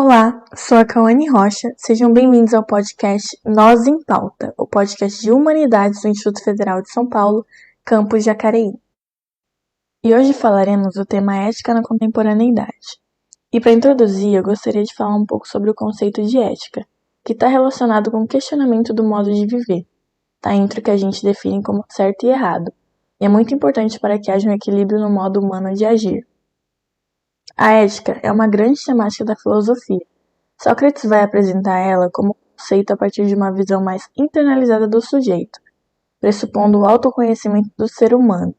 Olá, sou a Cauane Rocha, sejam bem-vindos ao podcast Nós em Pauta, o podcast de Humanidades do Instituto Federal de São Paulo, campus Jacareí. E hoje falaremos do tema ética na contemporaneidade. E para introduzir, eu gostaria de falar um pouco sobre o conceito de ética, que está relacionado com o questionamento do modo de viver. Está entre o que a gente define como certo e errado, e é muito importante para que haja um equilíbrio no modo humano de agir. A ética é uma grande temática da filosofia. Sócrates vai apresentar ela como conceito a partir de uma visão mais internalizada do sujeito, pressupondo o autoconhecimento do ser humano.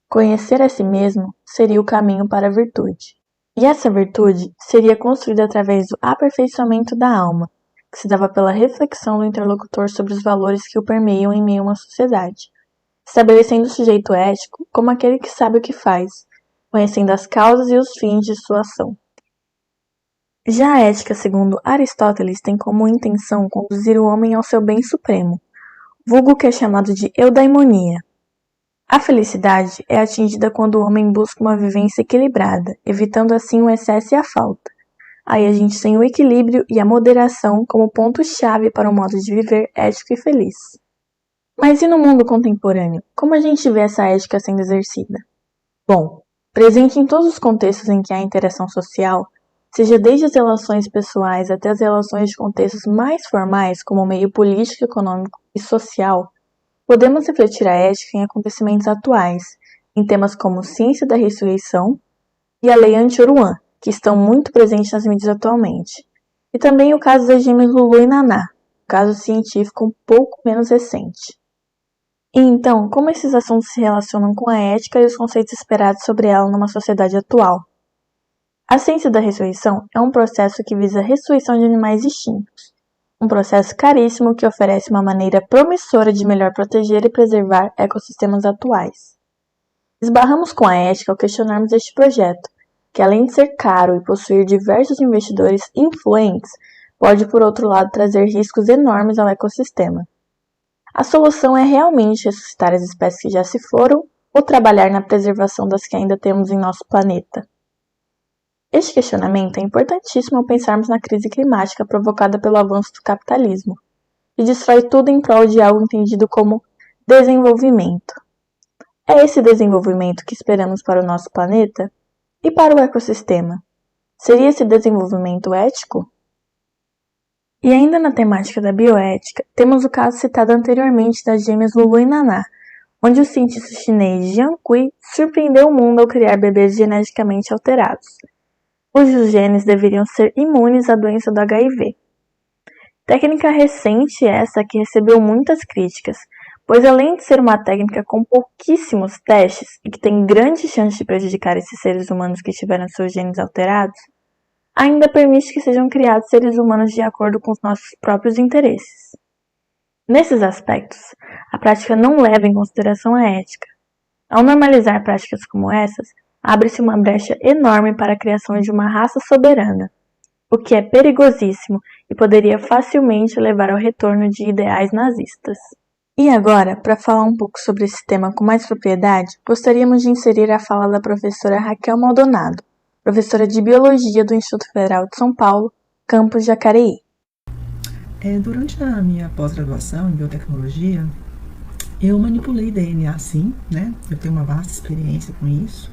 Conhecer a si mesmo seria o caminho para a virtude. E essa virtude seria construída através do aperfeiçoamento da alma, que se dava pela reflexão do interlocutor sobre os valores que o permeiam em meio a uma sociedade, estabelecendo o sujeito ético como aquele que sabe o que faz, conhecendo as causas e os fins de sua ação. Já a ética, segundo Aristóteles, tem como intenção conduzir o homem ao seu bem supremo, vulgo que é chamado de eudaimonia. A felicidade é atingida quando o homem busca uma vivência equilibrada, evitando assim o excesso e a falta. Aí a gente tem o equilíbrio e a moderação como pontos-chave para um modo de viver ético e feliz. Mas e no mundo contemporâneo? Como a gente vê essa ética sendo exercida? Bom, presente em todos os contextos em que há interação social, seja desde as relações pessoais até as relações de contextos mais formais, como o meio político, econômico e social, podemos refletir a ética em acontecimentos atuais, em temas como ciência da ressurreição e a lei anti-Oruan, que estão muito presentes nas mídias atualmente, e também o caso das gêmeas Lulu e Naná, um caso científico um pouco menos recente. E então, como esses assuntos se relacionam com a ética e os conceitos esperados sobre ela numa sociedade atual? A ciência da ressurreição é um processo que visa a ressurreição de animais extintos, um processo caríssimo que oferece uma maneira promissora de melhor proteger e preservar ecossistemas atuais. Esbarramos com a ética ao questionarmos este projeto, que além de ser caro e possuir diversos investidores influentes, pode por outro lado trazer riscos enormes ao ecossistema. A solução é realmente ressuscitar as espécies que já se foram ou trabalhar na preservação das que ainda temos em nosso planeta? Este questionamento é importantíssimo ao pensarmos na crise climática provocada pelo avanço do capitalismo, que destrói tudo em prol de algo entendido como desenvolvimento. É esse desenvolvimento que esperamos para o nosso planeta? E para o ecossistema? Seria esse desenvolvimento ético? E ainda na temática da bioética, temos o caso citado anteriormente das gêmeas Lulu e Naná, onde o cientista chinês Jiang Kui surpreendeu o mundo ao criar bebês geneticamente alterados, cujos genes deveriam ser imunes à doença do HIV. Técnica recente essa que recebeu muitas críticas, pois além de ser uma técnica com pouquíssimos testes e que tem grande chance de prejudicar esses seres humanos que tiveram seus genes alterados, ainda permite que sejam criados seres humanos de acordo com os nossos próprios interesses. Nesses aspectos, a prática não leva em consideração a ética. Ao normalizar práticas como essas, abre-se uma brecha enorme para a criação de uma raça soberana, o que é perigosíssimo e poderia facilmente levar ao retorno de ideais nazistas. E agora, para falar um pouco sobre esse tema com mais propriedade, gostaríamos de inserir a fala da professora Raquel Maldonado, professora de Biologia do Instituto Federal de São Paulo, campus Jacareí. Durante a minha pós-graduação em biotecnologia, eu manipulei DNA, sim, né? Eu tenho uma vasta experiência com isso.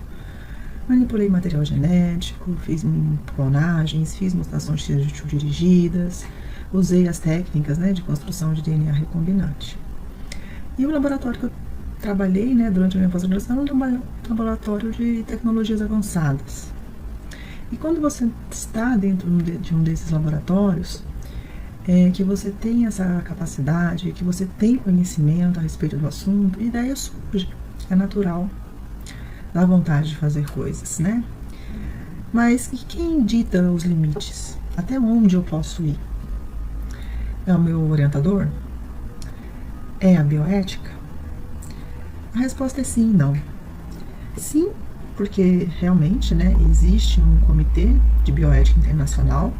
Manipulei material genético, fiz clonagens, fiz mutações dirigidas, usei as técnicas, né, de construção de DNA recombinante. E o laboratório que eu trabalhei, né, durante a minha pós-graduação era um laboratório de tecnologias avançadas. E quando você está dentro de um desses laboratórios, que você tem essa capacidade, que você tem conhecimento a respeito do assunto, ideia surge, é natural, dá vontade de fazer coisas, né? Mas e quem dita os limites? Até onde eu posso ir? É o meu orientador? É a bioética? A resposta é sim e não. Sim, porque realmente, né, existe um comitê de bioética internacional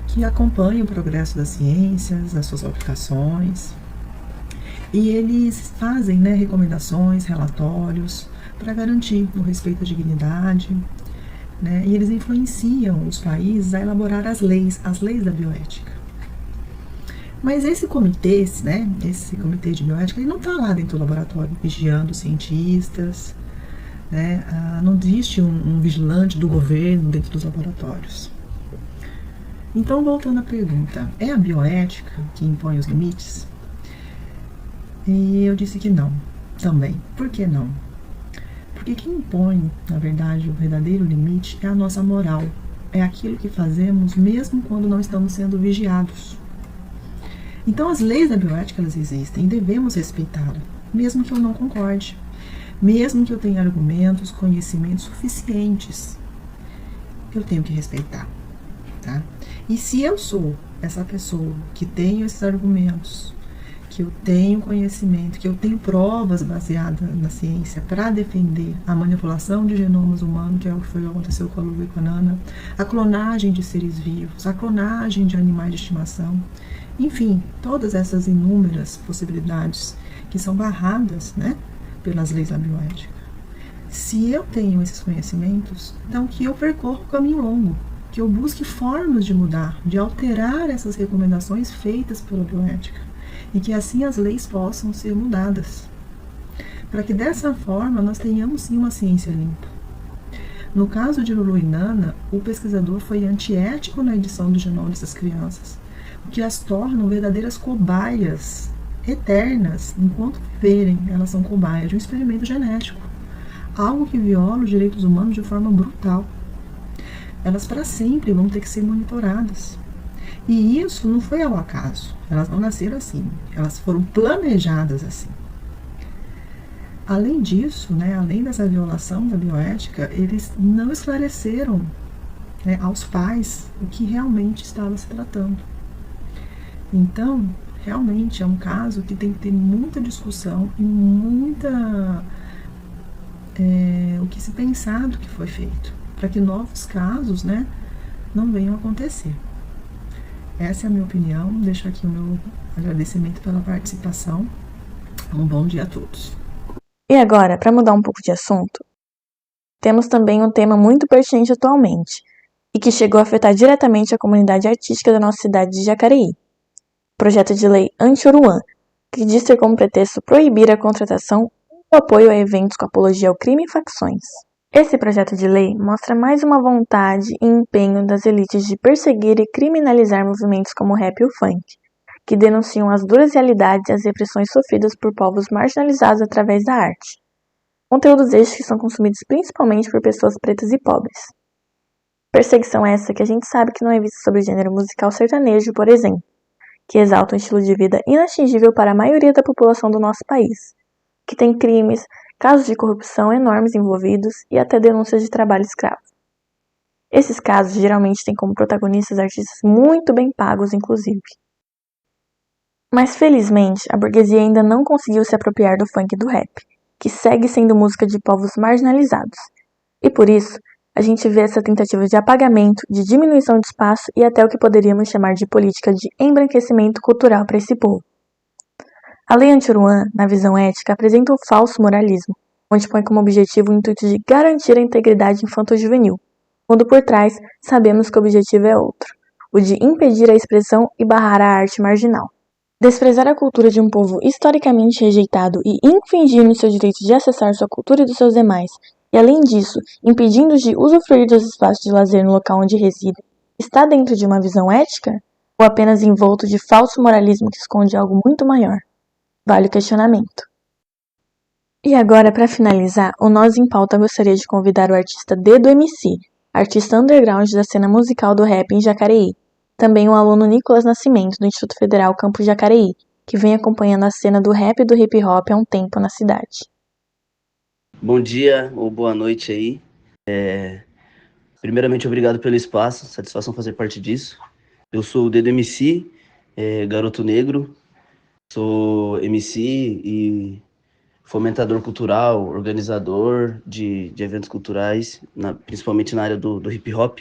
que acompanha o progresso das ciências, as suas aplicações, e eles fazem, né, recomendações, relatórios para garantir o respeito à dignidade, né? E eles influenciam os países a elaborar as leis da bioética. Mas esse comitê, né, esse comitê de bioética, ele não está lá dentro do laboratório vigiando os cientistas, né? Não existe um vigilante do governo dentro dos laboratórios. Então, voltando à pergunta, é a bioética que impõe os limites? E eu disse que não, também. Por que não? Porque quem impõe, na verdade, o verdadeiro limite é a nossa moral. É aquilo que fazemos mesmo quando não estamos sendo vigiados. Então, as leis da bioética, elas existem e devemos respeitá-las, mesmo que eu não concorde. Mesmo que eu tenha argumentos, conhecimentos suficientes, eu tenho que respeitar, tá? E se eu sou essa pessoa que tenho esses argumentos, que eu tenho conhecimento, que eu tenho provas baseadas na ciência para defender a manipulação de genomas humanos, que é o que aconteceu com a Luva e com a Nana, a clonagem de seres vivos, a clonagem de animais de estimação, enfim, todas essas inúmeras possibilidades que são barradas, né, pelas leis da bioética. Se eu tenho esses conhecimentos, então que eu percorra o caminho longo, que eu busque formas de mudar, de alterar essas recomendações feitas pela bioética, e que assim as leis possam ser mudadas, para que dessa forma nós tenhamos sim uma ciência limpa. No caso de Lulu e Nana, o pesquisador foi antiético na edição do genoma dessas crianças, o que as tornam verdadeiras cobaias eternas. Enquanto viverem, elas são cobaias de um experimento genético, algo que viola os direitos humanos de forma brutal. Elas para sempre vão ter que ser monitoradas. E isso não foi ao acaso, elas não nasceram assim, elas foram planejadas assim. Além disso, né, além dessa violação da bioética, eles não esclareceram, né, aos pais o que realmente estava se tratando. Então, realmente é um caso que tem que ter muita discussão e o que se pensar do que foi feito, para que novos casos, né, não venham a acontecer. Essa é a minha opinião. Deixo aqui o meu agradecimento pela participação. Um bom dia a todos. E agora, para mudar um pouco de assunto, temos também um tema muito pertinente atualmente e que chegou a afetar diretamente a comunidade artística da nossa cidade de Jacareí. O projeto de lei Anti-Oruan, que diz ter como pretexto proibir a contratação ou apoio a eventos com apologia ao crime e facções. Esse projeto de lei mostra mais uma vontade e empenho das elites de perseguir e criminalizar movimentos como o rap e o funk, que denunciam as duras realidades e as repressões sofridas por povos marginalizados através da arte. Conteúdos estes que são consumidos principalmente por pessoas pretas e pobres. Perseguição essa que a gente sabe que não é vista sobre o gênero musical sertanejo, por exemplo, que exalta um estilo de vida inatingível para a maioria da população do nosso país, que tem crimes, casos de corrupção enormes envolvidos e até denúncias de trabalho escravo. Esses casos geralmente têm como protagonistas artistas muito bem pagos, inclusive. Mas felizmente, a burguesia ainda não conseguiu se apropriar do funk e do rap, que segue sendo música de povos marginalizados. E por isso, a gente vê essa tentativa de apagamento, de diminuição de espaço e até o que poderíamos chamar de política de embranquecimento cultural para esse povo. A Lei Anti-Oruan, na visão ética, apresenta o falso moralismo, onde põe como objetivo o intuito de garantir a integridade infanto-juvenil, quando por trás sabemos que o objetivo é outro, o de impedir a expressão e barrar a arte marginal. Desprezar a cultura de um povo historicamente rejeitado e infringir no seu direito de acessar sua cultura e dos seus demais, e além disso, impedindo-os de usufruir dos espaços de lazer no local onde residem, está dentro de uma visão ética? Ou apenas envolto de falso moralismo que esconde algo muito maior? Vale o questionamento. E agora, para finalizar, o Nós em Pauta gostaria de convidar o artista Dedo MC, artista underground da cena musical do rap em Jacareí, também o aluno Nicolas Nascimento, do Instituto Federal Campus Jacareí, que vem acompanhando a cena do rap e do hip hop há um tempo na cidade. Bom dia ou boa noite aí. Primeiramente, obrigado pelo espaço, satisfação fazer parte disso. Eu sou o Dedo MC, garoto negro, sou MC e fomentador cultural, organizador de eventos culturais, principalmente na área do hip hop.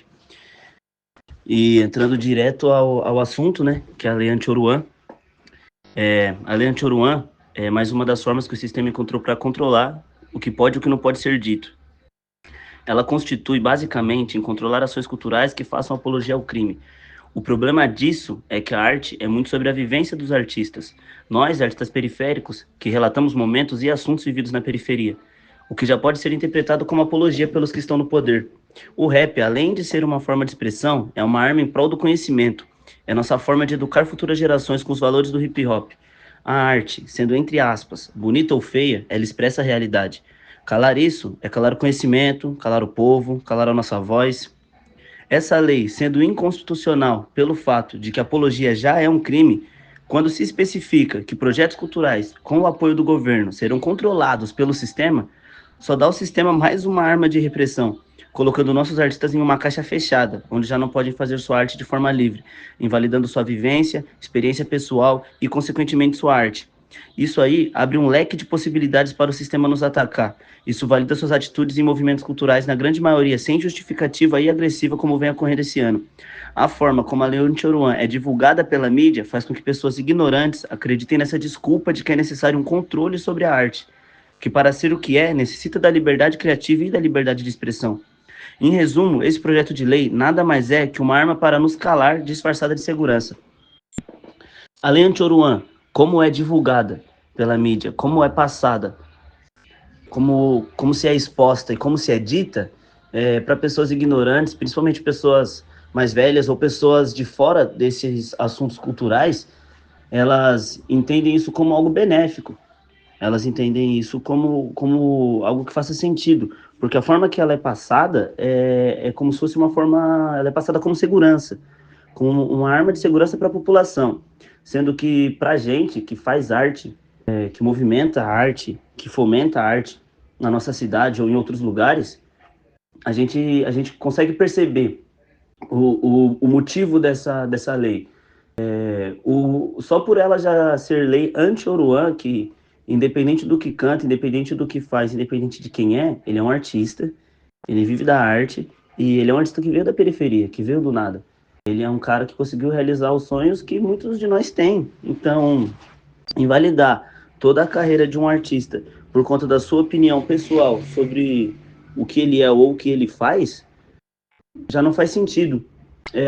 E entrando direto ao assunto, né, que é a Lei Anti-Oruan. A Lei Anti-Oruan é mais uma das formas que o sistema encontrou para controlar o que pode e o que não pode ser dito. ela constitui basicamente em controlar ações culturais que façam apologia ao crime. O problema disso é que a arte é muito sobre a vivência dos artistas. Nós, artistas periféricos, que relatamos momentos e assuntos vividos na periferia, o que já pode ser interpretado como apologia pelos que estão no poder. O rap, além de ser uma forma de expressão, é uma arma em prol do conhecimento. É nossa forma de educar futuras gerações com os valores do hip hop. A arte, sendo entre aspas, bonita ou feia, ela expressa a realidade. Calar isso é calar o conhecimento, calar o povo, calar a nossa voz. Essa lei, sendo inconstitucional pelo fato de que a apologia já é um crime, quando se especifica que projetos culturais, com o apoio do governo, serão controlados pelo sistema, só dá ao sistema mais uma arma de repressão, colocando nossos artistas em uma caixa fechada, onde já não podem fazer sua arte de forma livre, invalidando sua vivência, experiência pessoal e, consequentemente, sua arte. Isso aí abre um leque de possibilidades para o sistema nos atacar. Isso valida suas atitudes e movimentos culturais, na grande maioria, sem justificativa e agressiva, como vem ocorrendo esse ano. A forma como a Lei Anti-Oruan é divulgada pela mídia faz com que pessoas ignorantes acreditem nessa desculpa de que é necessário um controle sobre a arte, que para ser o que é, necessita da liberdade criativa e da liberdade de expressão. Em resumo, esse projeto de lei nada mais é que uma arma para nos calar, disfarçada de segurança. A Lei Anti-Oruan, como é divulgada pela mídia, como é passada, como se é exposta e como se é dita, para pessoas ignorantes, principalmente pessoas mais velhas ou pessoas de fora desses assuntos culturais, elas entendem isso como algo benéfico. Elas entendem isso como algo que faça sentido, porque a forma que ela é passada é como se fosse uma forma, ela é passada como segurança, como uma arma de segurança para a população, sendo que para a gente que faz arte, que movimenta a arte, que fomenta a arte na nossa cidade ou em outros lugares, a gente consegue perceber o motivo dessa lei. Só por ela já ser lei anti-Oruan, que independente do que canta, independente do que faz, independente de quem é, ele é um artista, ele vive da arte, e ele é um artista que veio da periferia, que veio do nada. Ele é um cara que conseguiu realizar os sonhos que muitos de nós têm. Então, invalidar toda a carreira de um artista por conta da sua opinião pessoal sobre o que ele é ou o que ele faz, já não faz sentido.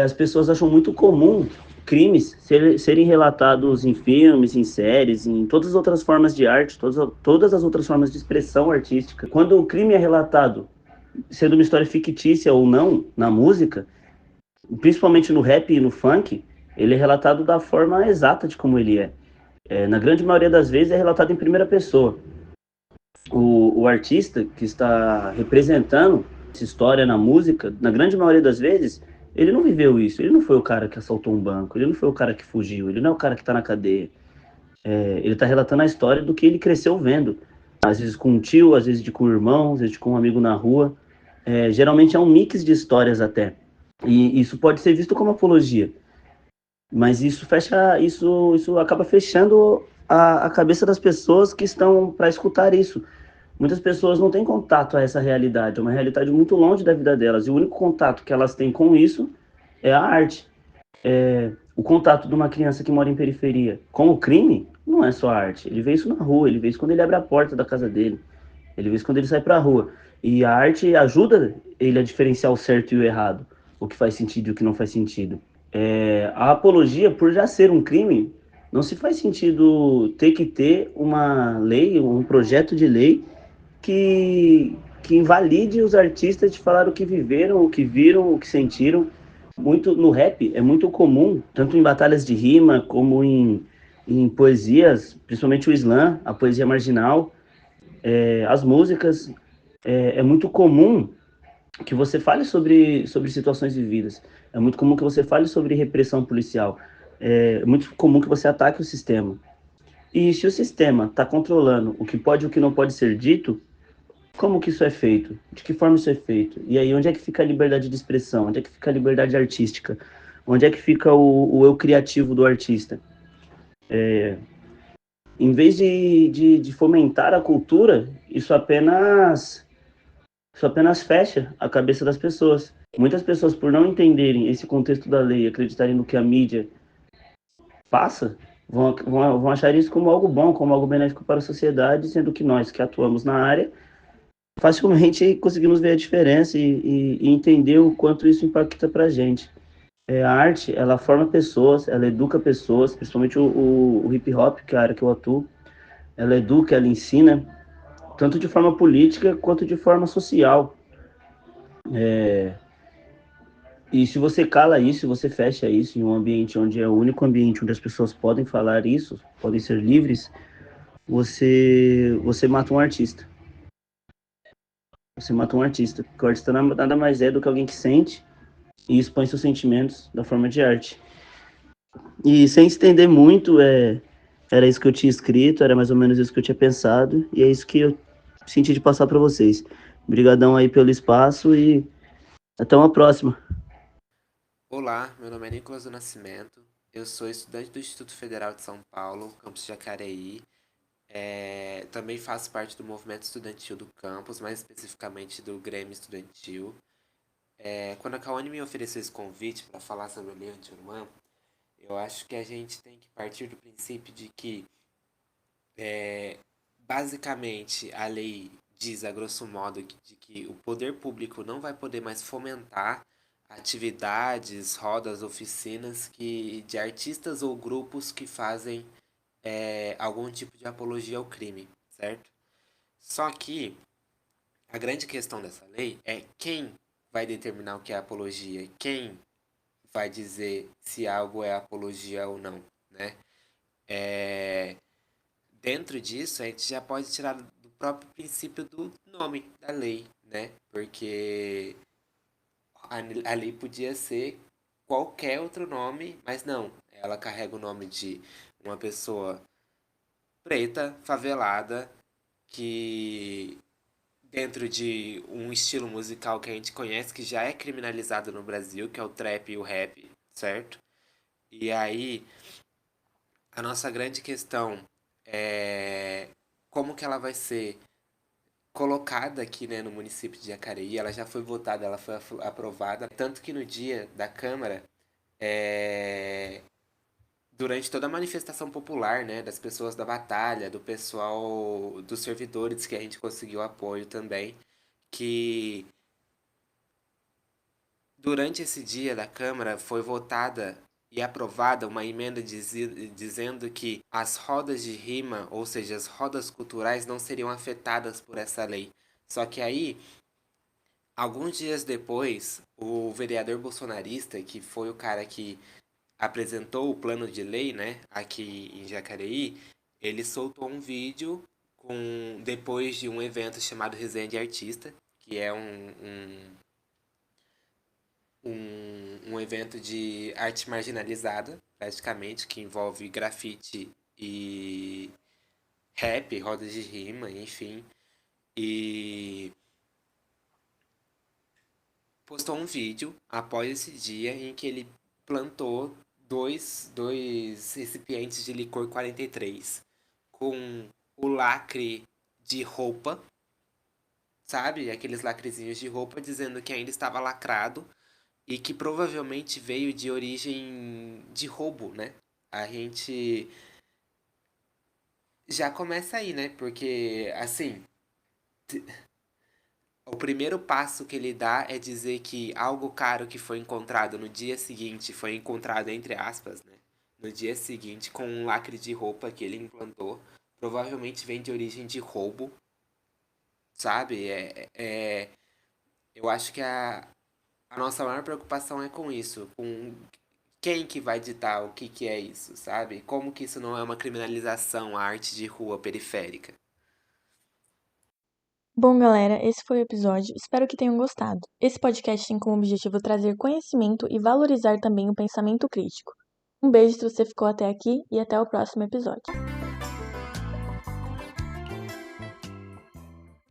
As pessoas acham muito comum crimes serem relatados em filmes, em séries, em todas as outras formas de arte, todas as outras formas de expressão artística. Quando o crime é relatado, sendo uma história fictícia ou não, na música, principalmente no rap e no funk, ele é relatado da forma exata de como ele é. Na grande maioria das vezes é relatado em primeira pessoa. O artista que está representando essa história na música, na grande maioria das vezes, ele não viveu isso. Ele não foi o cara que assaltou um banco, ele não foi o cara que fugiu, ele não é o cara que está na cadeia. Ele está relatando a história do que ele cresceu vendo. Às vezes com um tio, às vezes com um irmão, às vezes com um amigo na rua. Geralmente é um mix de histórias até. E isso pode ser visto como apologia. Mas isso acaba fechando a cabeça das pessoas que estão para escutar isso. Muitas pessoas não têm contato a essa realidade, é uma realidade muito longe da vida delas, e o único contato que elas têm com isso é a arte. O contato de uma criança que mora em periferia com o crime não é só arte, ele vê isso na rua, ele vê isso quando ele abre a porta da casa dele, ele vê isso quando ele sai para a rua. E a arte ajuda ele a diferenciar o certo e o errado, o que faz sentido e o que não faz sentido. A apologia, por já ser um crime, não se faz sentido ter que ter uma lei, um projeto de lei que invalide os artistas de falar o que viveram, o que viram, o que sentiram. Muito no rap é muito comum, tanto em batalhas de rima como em poesias, principalmente o slam, a poesia marginal, as músicas. É muito comum que você fale sobre situações vividas. É muito comum que você fale sobre repressão policial. É muito comum que você ataque o sistema. E se o sistema está controlando o que pode e o que não pode ser dito, como que isso é feito? De que forma isso é feito? E aí, onde é que fica a liberdade de expressão? Onde é que fica a liberdade artística? Onde é que fica o eu criativo do artista? Em vez de fomentar a cultura, isso apenas fecha a cabeça das pessoas. Muitas pessoas, por não entenderem esse contexto da lei, acreditarem no que a mídia passa, vão achar isso como algo bom, como algo benéfico para a sociedade, sendo que nós que atuamos na área facilmente conseguimos ver a diferença e entender o quanto isso impacta pra gente. A arte, ela forma pessoas, ela educa pessoas, principalmente o hip hop, que é a área que eu atuo, ela educa, ela ensina, tanto de forma política quanto de forma social. E se você cala isso, se você fecha isso em um ambiente onde é o único ambiente onde as pessoas podem falar isso, podem ser livres, você mata um artista. Você mata um artista. Porque o artista nada mais é do que alguém que sente e expõe seus sentimentos da forma de arte. E sem estender muito, era isso que eu tinha escrito, era mais ou menos isso que eu tinha pensado, e é isso que eu senti de passar para vocês. Obrigadão aí pelo espaço e até uma próxima. Olá, meu nome é Nicolas do Nascimento, eu sou estudante do Instituto Federal de São Paulo, campus Jacareí. Também faço parte do movimento estudantil do campus, mais especificamente do Grêmio Estudantil. Quando a Cauane me ofereceu esse convite para falar sobre a Lei Anti-Urban, eu acho que a gente tem que partir do princípio de que, basicamente, a lei diz, a grosso modo, de que o poder público não vai poder mais fomentar atividades, rodas, oficinas de artistas ou grupos que fazem algum tipo de apologia ao crime, certo? Só que a grande questão dessa lei é quem vai determinar o que é apologia, quem vai dizer se algo é apologia ou não, né? É, Dentro disso, a gente já pode tirar do próprio princípio do nome da lei, né? Porque a lei podia ser qualquer outro nome, mas não. Ela carrega o nome de uma pessoa preta, favelada, que dentro de um estilo musical que a gente conhece, que já é criminalizado no Brasil, que é o trap e o rap, certo? E aí, a nossa grande questão é como que ela vai ser colocada aqui, né, no município de Jacareí. Ela já foi votada, ela foi aprovada, tanto que no dia da Câmara, é, durante toda a manifestação popular, né, das pessoas da batalha, do pessoal, dos servidores que a gente conseguiu apoio também, que durante esse dia da Câmara foi votada e aprovada uma emenda dizendo que as rodas de rima, ou seja, as rodas culturais, não seriam afetadas por essa lei. Só que aí, alguns dias depois, o vereador bolsonarista, que foi o cara que apresentou o plano de lei, né, aqui em Jacareí, ele soltou um vídeo depois de um evento chamado Resenha de Artista, que é um evento de arte marginalizada, praticamente, que envolve grafite e rap, rodas de rima, enfim. E postou um vídeo após esse dia em que ele plantou dois recipientes de licor 43 com o lacre de roupa, sabe? Aqueles lacrezinhos de roupa dizendo que ainda estava lacrado e que provavelmente veio de origem de roubo, né? A gente já começa aí, né? Porque, assim, o primeiro passo que ele dá é dizer que algo caro que foi encontrado no dia seguinte, foi encontrado entre aspas, né? No dia seguinte, com um lacre de roupa que ele implantou, provavelmente vem de origem de roubo, sabe? Eu acho que a nossa maior preocupação é com isso, com quem que vai ditar o que é isso, sabe? Como que isso não é uma criminalização, a arte de rua periférica? Bom, galera, esse foi o episódio. Espero que tenham gostado. Esse podcast tem como objetivo trazer conhecimento e valorizar também o pensamento crítico. Um beijo se você ficou até aqui e até o próximo episódio.